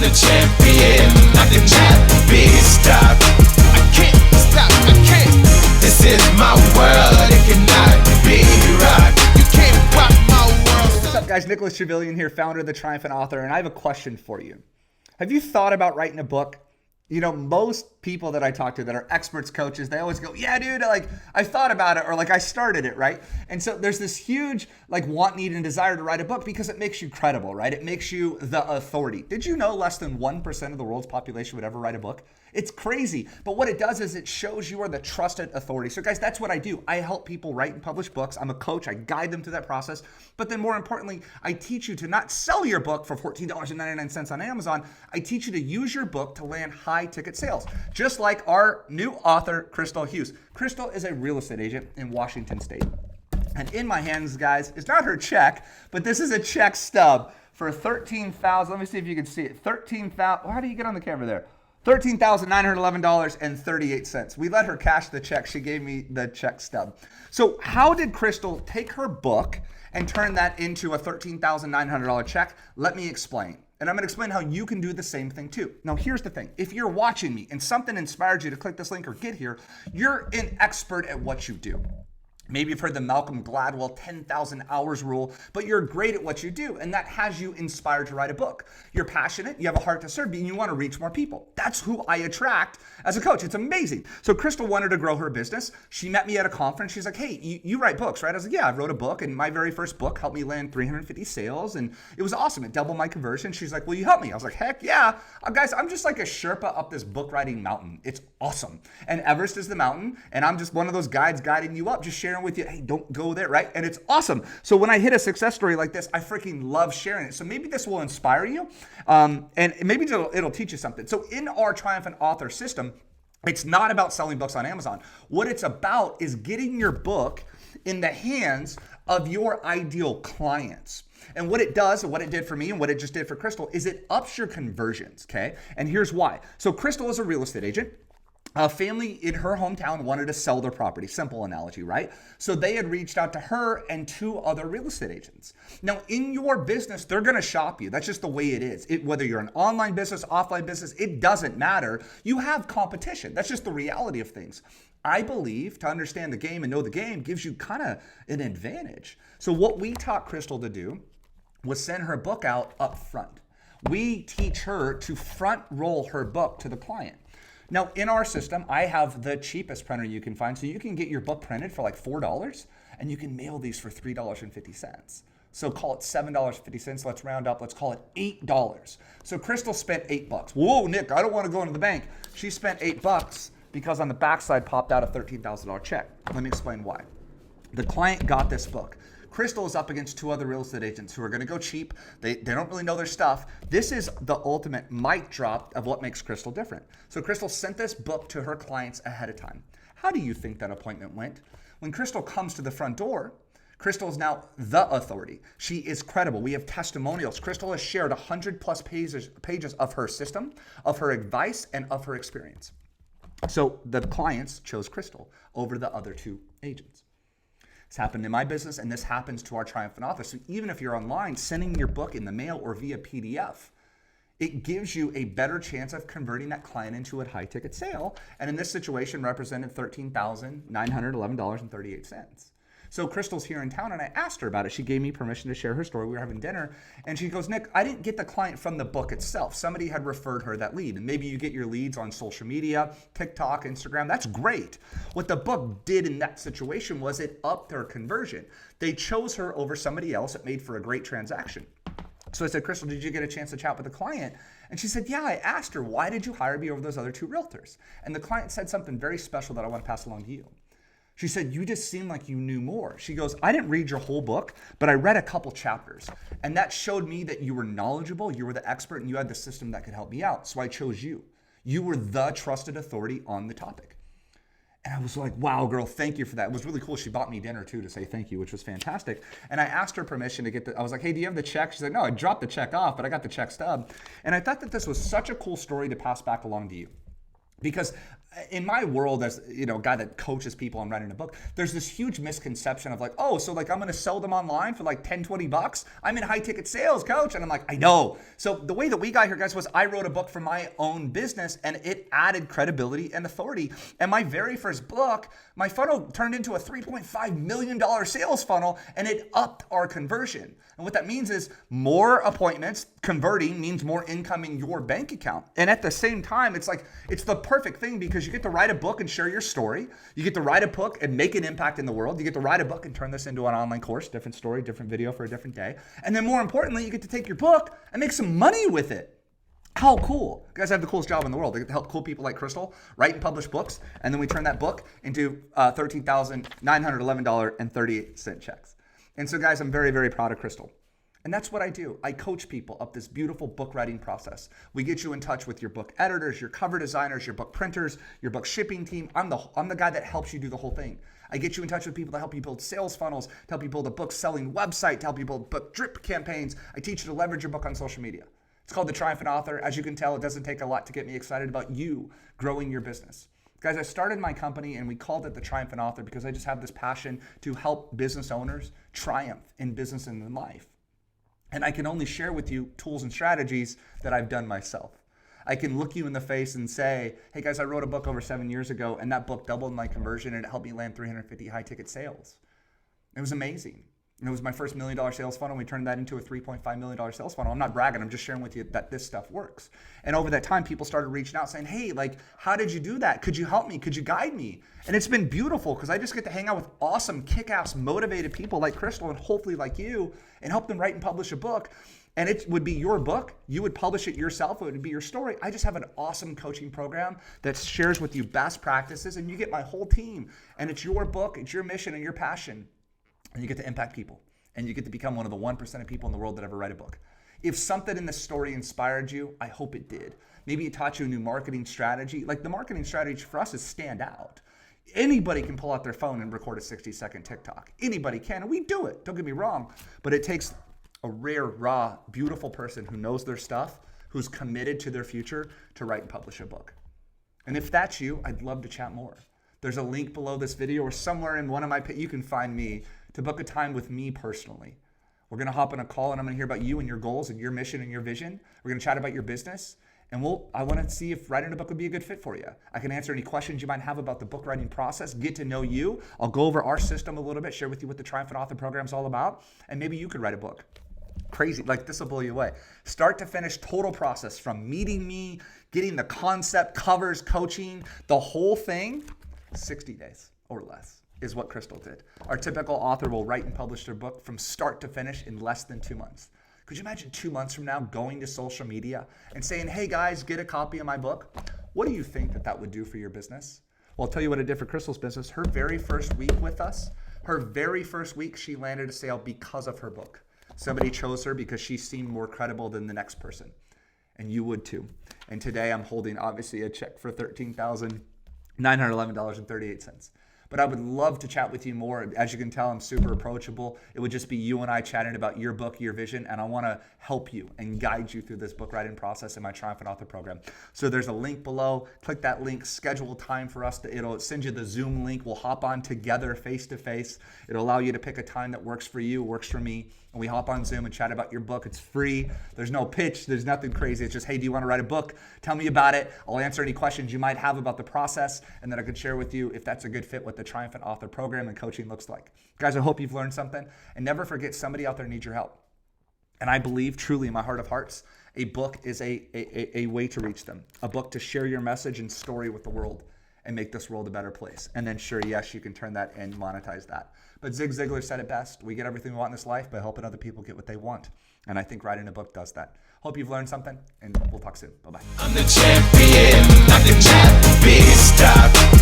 the champion. I cannot be stopped. I can't stop, I can't. This is my world, it cannot be rocked. You can't rock my world. What's up, guys? Nicholas Trevillian here, founder of the Triumphant Author, and I have a question for you. Have you thought about writing a book? You know, most people that I talk to that are experts, coaches, they always go, yeah, dude, like I thought about it, or like I started it, right? And so there's this huge like want, need, and desire to write a book because it makes you credible, right? It makes you the authority. Did you know less than 1% of the world's population would ever write a book? It's crazy. But what it does is it shows you are the trusted authority. So guys, that's what I do. I help people write and publish books. I'm a coach. I guide them through that process. But then more importantly, I teach you to not sell your book for $14.99 on Amazon. I teach you to use your book to land high ticket sales. Just like our new author, Crystal Hughes. Crystal is a real estate agent in Washington State. And in my hands, guys, is not her check, but this is a check stub for $13,000. Let me see if you can see it. $13,000. How do you get on the camera there? $13,911.38. We let her cash the check. She gave me the check stub. So how did Crystal take her book and turn that into a $13,900 check? Let me explain. And I'm going to explain how you can do the same thing too. Now, here's the thing. If you're watching me and something inspired you to click this link or get here, you're an expert at what you do. Maybe you've heard the Malcolm Gladwell 10,000 hours rule, but you're great at what you do, and that has you inspired to write a book. You're passionate, you have a heart to serve, and you want to reach more people. That's who I attract as a coach. It's amazing. So Crystal wanted to grow her business. She met me at a conference. She's like, hey, you write books, right? I was like, yeah, I wrote a book, and my very first book helped me land 350 sales, and it was awesome. It doubled my conversion. She's like, will you help me? I was like, heck yeah. Guys, I'm just like a Sherpa up this book writing mountain. It's awesome. And Everest is the mountain, and I'm just one of those guides guiding you up, just sharing with you, hey, don't go there, right? And it's awesome. So when I hit a success story like this, I freaking love sharing it. So maybe this will inspire you, and maybe it'll teach you something. So in our Triumphant Author System, it's not about selling books on Amazon. What it's about is getting your book in the hands of your ideal clients. And what it does, and what it did for me, and what it just did for Crystal, is it ups your conversions, okay? And here's why. So Crystal is a real estate agent. A family in her hometown wanted to sell their property. Simple analogy, right? So they had reached out to her and 2 other real estate agents. Now, in your business, they're going to shop you. That's just the way it is. Whether you're an online business, offline business, it doesn't matter. You have competition. That's just the reality of things. I believe to understand the game and know the game gives you kind of an advantage. So what we taught Crystal to do was send her book out up front. We teach her to front roll her book to the client. Now, in our system, I have the cheapest printer you can find. So you can get your book printed for like $4 and you can mail these for $3.50. So call it $7.50. Let's round up. Let's call it $8. So Crystal spent $8. Whoa, Nick, I don't want to go into the bank. She spent $8 because on the backside popped out a $13,000 check. Let me explain why. The client got this book. Crystal is up against 2 other real estate agents who are going to go cheap. They don't really know their stuff. This is the ultimate mic drop of what makes Crystal different. So Crystal sent this book to her clients ahead of time. How do you think that appointment went? When Crystal comes to the front door, Crystal is now the authority. She is credible. We have testimonials. Crystal has shared 100 plus pages of her system, of her advice, and of her experience. So the clients chose Crystal over the other 2 agents. This happened in my business, and this happens to our Triumphant Author. So even if you're online, sending your book in the mail or via PDF, it gives you a better chance of converting that client into a high ticket sale. And in this situation, represented $13,911.38. So Crystal's here in town, and I asked her about it. She gave me permission to share her story. We were having dinner, and she goes, Nick, I didn't get the client from the book itself. Somebody had referred her that lead. And maybe you get your leads on social media, TikTok, Instagram. That's great. What the book did in that situation was it upped their conversion. They chose her over somebody else. It made for a great transaction. So I said, Crystal, did you get a chance to chat with the client? And she said, yeah, I asked her, why did you hire me over those other 2 realtors? And the client said something very special that I want to pass along to you. She said, you just seemed like you knew more. She goes, I didn't read your whole book, but I read a couple chapters. And that showed me that you were knowledgeable, you were the expert, and you had the system that could help me out. So I chose you. You were the trusted authority on the topic. And I was like, wow, girl, thank you for that. It was really cool. She bought me dinner too to say thank you, which was fantastic. And I asked her permission to get I was like, hey, do you have the check? She's like, no, I dropped the check off, but I got the check stub. And I thought that this was such a cool story to pass back along to you. Because in my world, as a guy that coaches people on writing a book, there's this huge misconception of like, oh, so like I'm going to sell them online for like 10, 20 bucks. I'm in high ticket sales, coach. And I'm like, I know. So the way that we got here, guys, was I wrote a book for my own business and it added credibility and authority. And my very first book, my funnel turned into a $3.5 million sales funnel and it upped our conversion. And what that means is more appointments converting means more income in your bank account. And at the same time, it's the perfect thing because you get to write a book and share your story. You get to write a book and make an impact in the world. You get to write a book and turn this into an online course, different story, different video for a different day. And then more importantly, you get to take your book and make some money with it. How cool. You guys have the coolest job in the world. They get to help cool people like Crystal write and publish books. And then we turn that book into $13,911.38 checks. And so guys, I'm very, very proud of Crystal. And that's what I do. I coach people up this beautiful book writing process. We get you in touch with your book editors, your cover designers, your book printers, your book shipping team. I'm the guy that helps you do the whole thing. I get you in touch with people to help you build sales funnels, to help you build a book selling website, to help you build book drip campaigns. I teach you to leverage your book on social media. It's called the Triumphant Author. As you can tell, it doesn't take a lot to get me excited about you growing your business. Guys, I started my company and we called it the Triumphant Author because I just have this passion to help business owners triumph in business and in life. And I can only share with you tools and strategies that I've done myself. I can look you in the face and say, hey guys, I wrote a book over 7 years ago and that book doubled my conversion and it helped me land 350 high ticket sales. It was amazing. And it was my first $1 million sales funnel. We turned that into a $3.5 million sales funnel. I'm not bragging. I'm just sharing with you that this stuff works. And over that time, people started reaching out saying, hey, like, how did you do that? Could you help me? Could you guide me? And it's been beautiful because I just get to hang out with awesome, kick-ass, motivated people like Crystal and hopefully like you and help them write and publish a book. And it would be your book. You would publish it yourself. It would be your story. I just have an awesome coaching program that shares with you best practices and you get my whole team. And it's your book, it's your mission and your passion. And you get to impact people. And you get to become one of the 1% of people in the world that ever write a book. If something in this story inspired you, I hope it did. Maybe it taught you a new marketing strategy. Like the marketing strategy for us is stand out. Anybody can pull out their phone and record a 60-second TikTok. Anybody can, and we do it. Don't get me wrong. But it takes a rare, raw, beautiful person who knows their stuff, who's committed to their future to write and publish a book. And if that's you, I'd love to chat more. There's a link below this video or somewhere in one of my, you can find me to book a time with me personally. We're gonna hop on a call and I'm gonna hear about you and your goals and your mission and your vision. We're gonna chat about your business and I wanna see if writing a book would be a good fit for you. I can answer any questions you might have about the book writing process, get to know you. I'll go over our system a little bit, share with you what the Triumphant Author program is all about, and maybe you could write a book. Crazy, like this will blow you away. Start to finish, total process from meeting me, getting the concept, covers, coaching, the whole thing, 60 days or less is what Crystal did. Our typical author will write and publish their book from start to finish in less than 2 months. Could you imagine 2 months from now going to social media and saying, hey guys, get a copy of my book? What do you think that would do for your business? Well, I'll tell you what it did for Crystal's business. Her very first week with us, she landed a sale because of her book. Somebody chose her because she seemed more credible than the next person. And you would too. And today I'm holding obviously a check for $13,911.38. But I would love to chat with you more. As you can tell, I'm super approachable. It would just be you and I chatting about your book, your vision, and I want to help you and guide you through this book writing process in my Triumphant Author program. So there's a link below. Click that link, schedule time for us. It'll send you the Zoom link. We'll hop on together face to face. It'll allow you to pick a time that works for you, works for me. And we hop on Zoom and chat about your book. It's free. There's no pitch. There's nothing crazy. It's just, hey, do you want to write a book? Tell me about it. I'll answer any questions you might have about the process, and then I can share with you if that's a good fit what the Triumphant Author program and coaching looks like. Guys, I hope you've learned something. And never forget, somebody out there needs your help. And I believe truly in my heart of hearts, a book is a way to reach them. A book to share your message and story with the world and make this world a better place. And then sure, yes, you can turn that and monetize that. But Zig Ziglar said it best. We get everything we want in this life by helping other people get what they want. And I think writing a book does that. Hope you've learned something, and we'll talk soon. Bye-bye. I'm the champion, not the champ, be stopped.